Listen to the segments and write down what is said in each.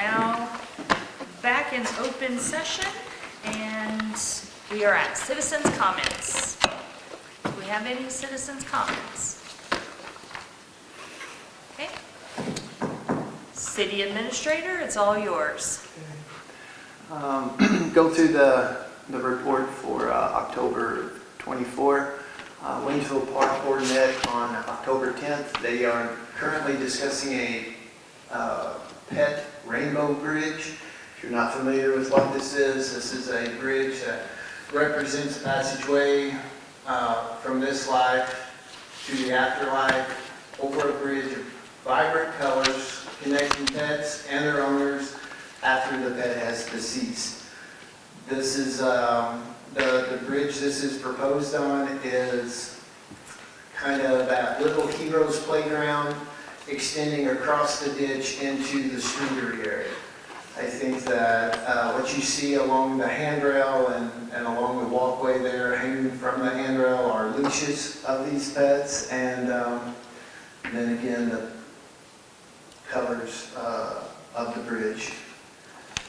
now back in open session, and we are at citizens' comments. Do we have any citizens' comments? Okay. City Administrator, it's all yours. Go through the report for October 24. Waynesville Park Board met on October 10th. They are currently discussing a pet rainbow bridge. If you're not familiar with what this is a bridge that represents a passageway from this life to the afterlife over a bridge of vibrant colors connecting pets and their owners after the pet has deceased. This is the bridge this is proposed on is kind of that Little Heroes playground extending across the ditch into the streetery area. I think that what you see along the handrail and along the walkway there hanging from the handrail are leashes of these pets, and then again the colors of the bridge.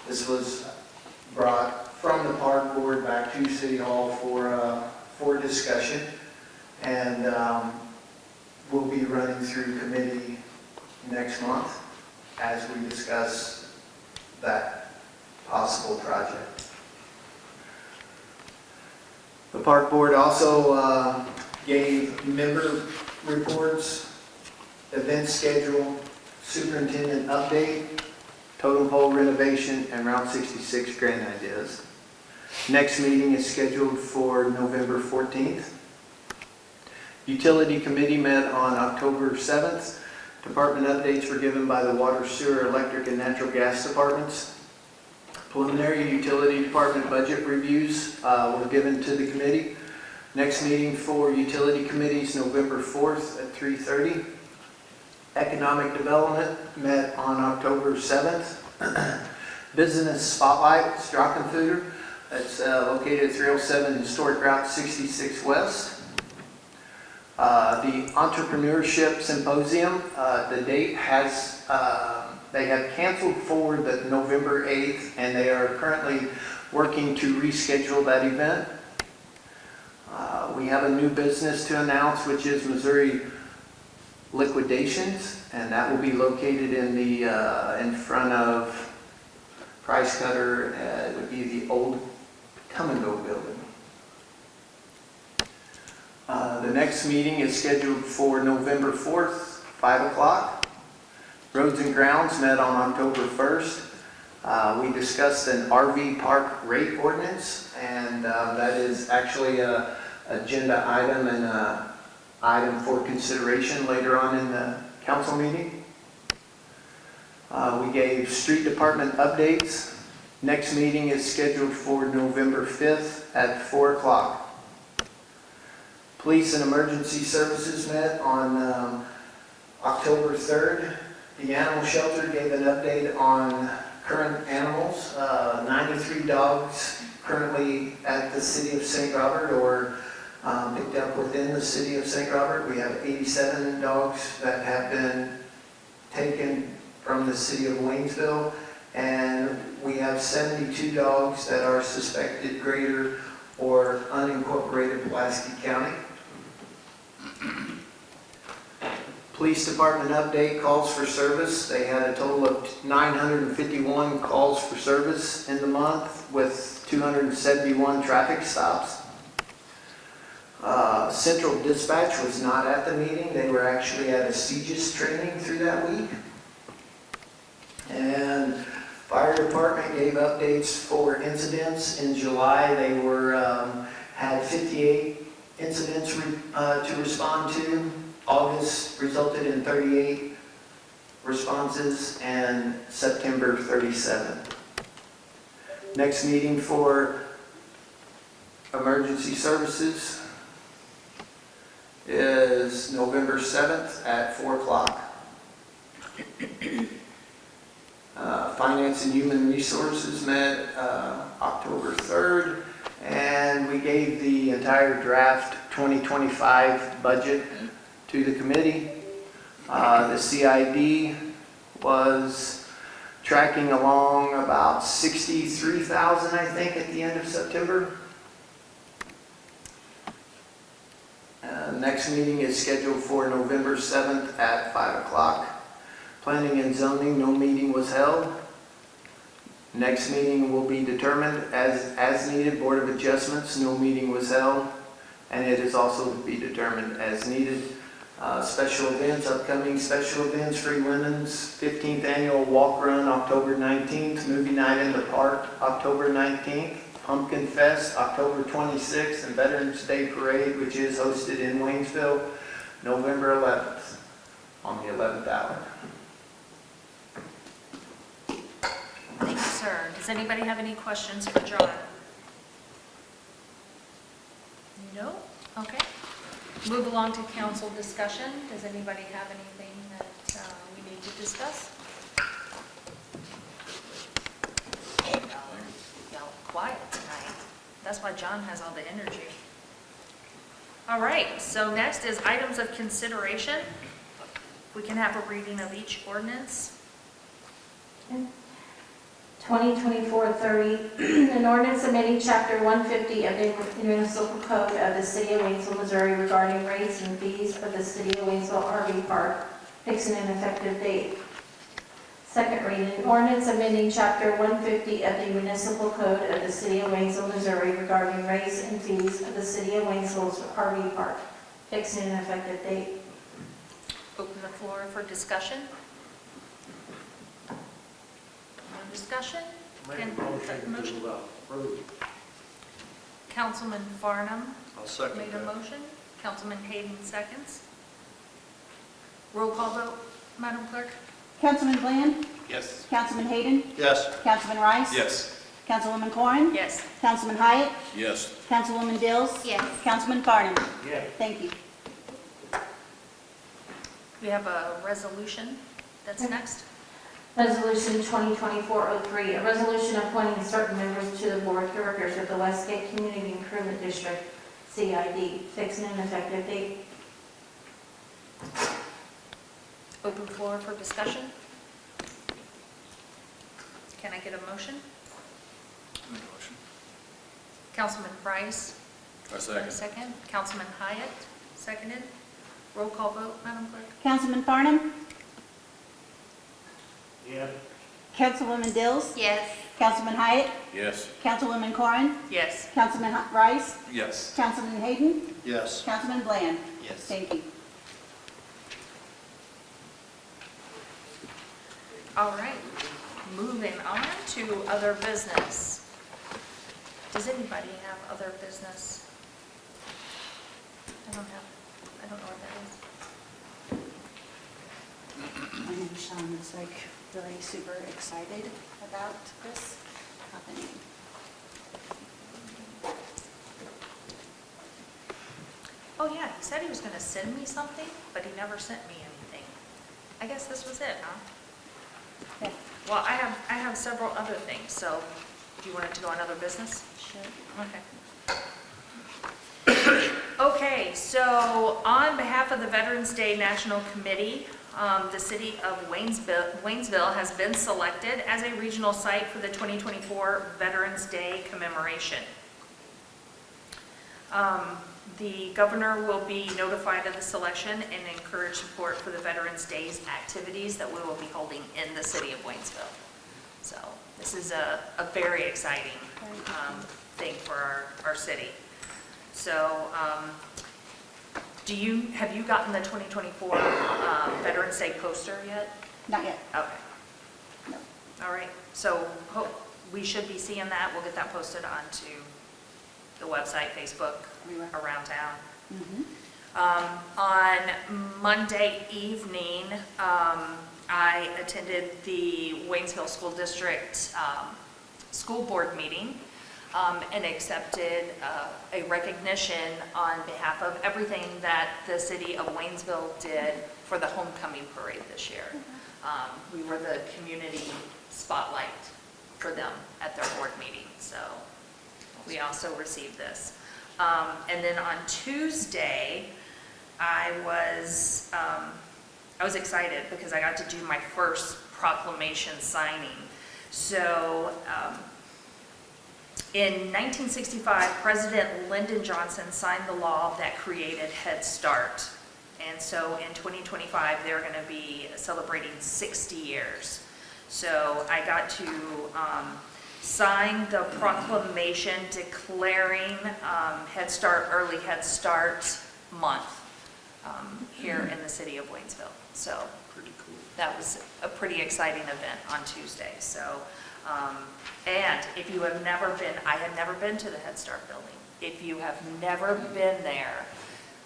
This was brought from the park board back to City Hall for discussion, and we'll be running through committee next month as we discuss that possible project. The park board also gave member reports, event schedule, superintendent update, totem pole renovation, and Route 66 grant ideas. Next meeting is scheduled for November 14th. Utility Committee met on October 7th. Department updates were given by the Water, Sewer, Electric, and Natural Gas departments. Preliminary Utility Department budget reviews were given to the committee. Next meeting for Utility Committees November 4th at 3:30. Economic Development met on October 7th. Business Spotlight, Strackenfutter, that's located at 307 Historic Route 66 West. The Entrepreneurship Symposium, the date has, they have canceled for the November 8th, and they are currently working to reschedule that event. We have a new business to announce, which is Missouri Liquidations, and that will be located in the in front of Price Cutter. It would be the old Come and Go building. The next meeting is scheduled for November 4th, 5 o'clock. Roads and Grounds met on October 1st. We discussed an RV park rate ordinance, and that is actually an agenda item and an item for consideration later on in the council meeting. We gave street department updates. Next meeting is scheduled for November 5th at 4 o'clock. Police and Emergency Services met on October 3rd. The animal shelter gave an update on current animals. 93 dogs currently at the city of St. Robert or picked up within the city of St. Robert. We have 87 dogs that have been taken from the city of Waynesville, and we have 72 dogs that are suspected greater or unincorporated Pulaski County. Police Department update, calls for service. They had a total of 951 calls for service in the month with 271 traffic stops. Central Dispatch was not at the meeting. They were actually at a CGIS training through that week. And Fire Department gave updates for incidents. In July, they had 58 incidents to respond to. August resulted in 38 responses, and September 37. Next meeting for Emergency Services is November 7th at 4 o'clock. Finance and Human Resources met October 3rd, and we gave the entire draft 2025 budget to the committee. The CID was tracking along about 63,000, I think, at the end of September. Next meeting is scheduled for November 7th at 5 o'clock. Planning and zoning, no meeting was held. Next meeting will be determined as needed. Board of Adjustments, no meeting was held. And it is also to be determined as needed. Special events, upcoming special events, Free Women's 15th Annual Walk Run, October 19th. Movie Night in the Park, October 19th. Pumpkin Fest, October 26th. And Veterans Day Parade, which is hosted in Waynesville, November 11th, on the 11th hour. Thank you, sir. Does anybody have any questions for John? No? Okay. Move along to council discussion. Does anybody have anything that we need to discuss? Y'all quiet tonight. That's why John has all the energy. All right, so next is items of consideration. We can have a reading of each ordinance. 2024-30, an ordinance amending Chapter 150 of the Municipal Code of the City of Waynesville, Missouri regarding rates and fees of the City of Waynesville RV Park, fixing an effective date. Second reading, ordinance amending Chapter 150 of the Municipal Code of the City of Waynesville, Missouri regarding rates and fees of the City of Waynesville's RV Park, fixing an effective date. Open the floor for discussion. Discussion? Make Can- a motion to approve. Councilman Farnum I'll second made a that. motion. Councilman Hayden seconds. Roll call vote, Madam Clerk? Councilman Bland? Yes. Councilman Hayden? Yes. Councilman Rice? Yes. Councilwoman Corrin? Yes. Councilman Hyatt? Yes. Councilwoman Dills? Yes. Councilman Farnum? Yes. Thank you. We have a resolution that's next. Resolution 2024-03, a resolution appointing certain members to the Board of Directors of the Westgate Community Improvement District, CID, fixing an effective date. Open floor for discussion. Can I get a motion? Make a motion. Councilman Price? I second. Second. Councilman Hyatt, seconded. Roll call vote, Madam Clerk? Councilman Farnum? Yeah. Councilwoman Dills? Yes. Councilman Hyatt? Yes. Councilwoman Corrin? Yes. Councilman Rice? Yes. Councilman Hayden? Yes. Councilman Bland? Yes. Thank you. All right, moving on to other business. Does anybody have other business? I don't know what that is. I know Sean is like really super excited about this happening. Oh yeah, he said he was gonna send me something, but he never sent me anything. I guess this was it, huh? Yeah. Well, I have several other things, so do you want it to go on other business? Sure. Okay. Okay, so on behalf of the Veterans Day National Committee, the city of Waynesville has been selected as a regional site for the 2024 Veterans Day commemoration. The governor will be notified of the selection and encourage support for the Veterans Day's activities that we will be holding in the city of Waynesville. So this is a very exciting thing for our city. So have you gotten the 2024 Veterans Day poster yet? Not yet. Okay. No. All right, so we should be seeing that. We'll get that posted onto the website, Facebook, Everywhere. around town. Mm-hmm. On Monday evening, I attended the Waynesville School District School Board meeting and accepted a recognition on behalf of everything that the city of Waynesville did for the homecoming parade this year. We were the community spotlight for them at their board meeting, so we also received this. And then on Tuesday, I was excited because I got to do my first proclamation signing. So in 1965, President Lyndon Johnson signed the law that created Head Start. And so in 2025, they're going to be celebrating 60 years. So I got to sign the proclamation declaring Head Start, Early Head Start Month here in the city of Waynesville. So Pretty cool. that was a pretty exciting event on Tuesday. So, and if you have never been, I had never been to the Head Start building. If you have never been there,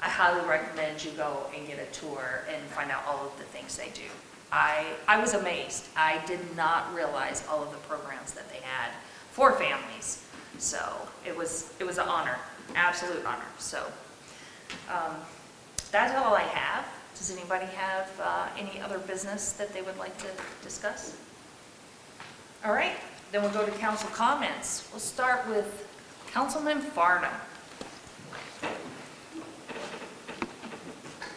I highly recommend you go and get a tour and find out all of the things they do. I was amazed. I did not realize all of the programs that they had for families. So it was an honor, absolute honor. So that's all I have. Does anybody have any other business that they would like to discuss? All right, then we'll go to council comments. We'll start with Councilman Farnham.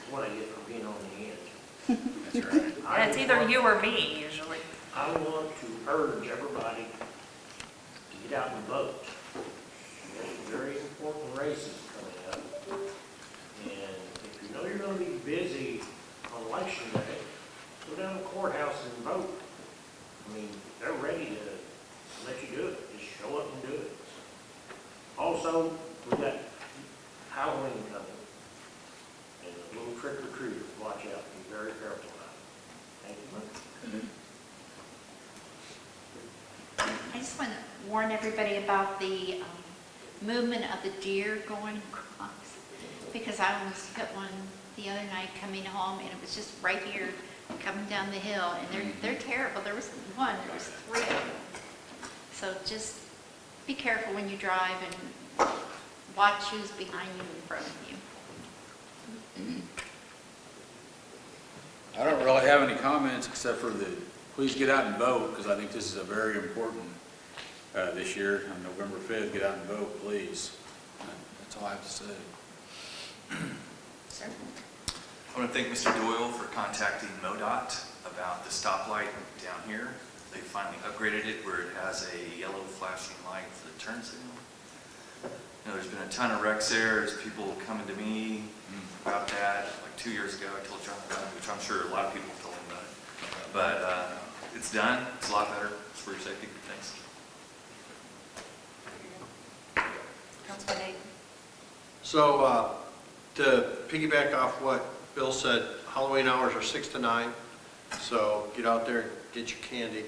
What I get for being on the end. That's right. Yeah, it's either you or me usually. I want to urge everybody to get out and vote. There's some very important races coming up. And if you know you're going to be busy on election day, go down to the courthouse and vote. I mean, they're ready to let you do it. Just show up and do it. Also, we got Halloween coming. And the little trick or treaters, watch out, be very careful about it. Thank you. I just want to warn everybody about the movement of the deer going across, because I almost hit one the other night coming home, and it was just right here coming down the hill, and they're terrible. There was one, there was 3 of them. So just be careful when you drive and watch who's behind you and in front of you. I don't really have any comments except for please get out and vote, because I think this is a very important this year on November 5th. Get out and vote, please. That's all I have to say. Sir? I want to thank Mr. Doyle for contacting MoDOT about the stoplight down here. They finally upgraded it where it has a yellow flashing light for the turn signal. You know, there's been a ton of wrecks there. There's people coming to me about that. Like 2 years ago, I told John about it, which I'm sure a lot of people told him about it. But it's done. It's a lot better. It's for your safety. Thanks. Councilman Hayden? So to piggyback off what Bill said, Halloween hours are 6 to 9. So get out there, get your candy,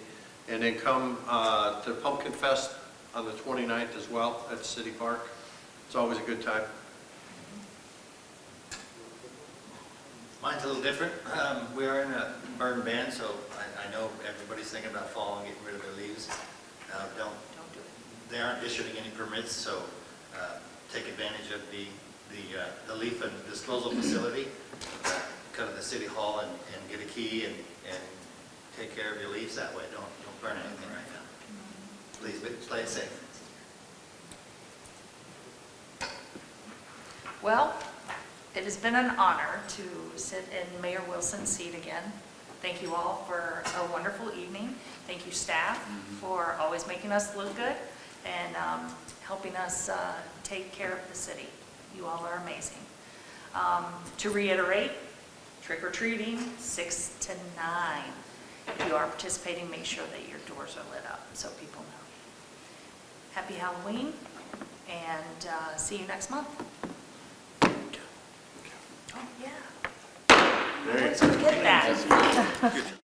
and then come to Pumpkin Fest on the 29th as well at City Park. It's always a good time. Mine's a little different. We are in a burn ban, so I know everybody's thinking about fall and getting rid of their leaves. Don't do it. They aren't issuing any permits, so take advantage of the leaf and disposal facility. Come to the city hall and get a key and take care of your leaves that way. Don't burn anything right now. Please play it safe. Well, it has been an honor to sit in Mayor Wilson's seat again. Thank you all for a wonderful evening. Thank you, staff, for always making us look good and helping us take care of the city. You all are amazing. To reiterate, trick-or-treating, 6 to 9. If you are participating, make sure that your doors are lit up so people know. Happy Halloween, and see you next month. Oh, yeah. I always forget that. Good.